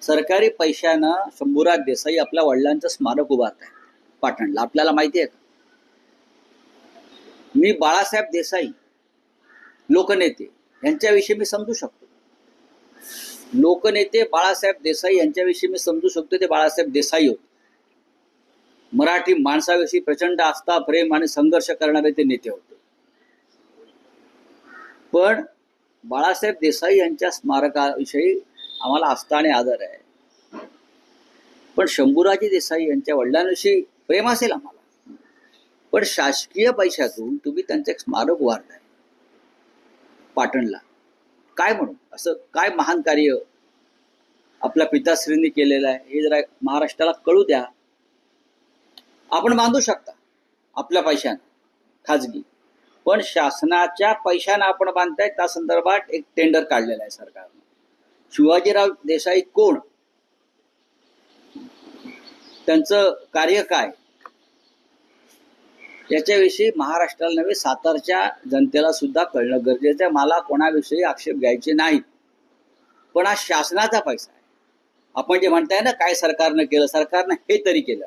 सरकारी पैशानं शंभूराज देसाई आपल्या वडिलांचं स्मारक उभारत आहे पाटणला. आपल्याला माहिती आहे का? मी बाळासाहेब देसाई लोकनेते यांच्याविषयी मी समजू शकतो. लोकनेते बाळासाहेब देसाई यांच्याविषयी मी समजू शकतो. ते बाळासाहेब देसाई होते. मराठी माणसाविषयी प्रचंड आस्था, प्रेम आणि संघर्ष करणारे ते नेते होते. पण बाळासाहेब देसाई यांच्या स्मारकाविषयी आम्हाला आस्था आणि आदर आहे. पण शंभूराजे देसाई यांच्या वडिलांविषयी प्रेम असेल आम्हाला. पण शासकीय पैशातून तुम्ही त्यांचं एक स्मारक उभारताय पाटणला. काय म्हणून? असं काय महान कार्य आपल्या पिताश्रींनी केलेलं आहे हे जरा महाराष्ट्राला कळू द्या. आपण बांधू शकता आपल्या पैशानं खाजगी, पण शासनाच्या पैशानं आपण बांधताय त्या संदर्भात एक टेंडर काढलेलं आहे सरकारनं. शिवाजीराव देसाई कोण, त्यांचं कार्य काय, याच्याविषयी महाराष्ट्राला नव्हे सातारच्या जनतेला सुद्धा कळणं गरजेचं आहे. मला कोणाविषयी आक्षेप घ्यायचे नाहीत, पण हा शासनाचा पैसा आहे. आपण जे म्हणताय ना काय सरकारनं केलं, सरकारनं हे तरी केलं.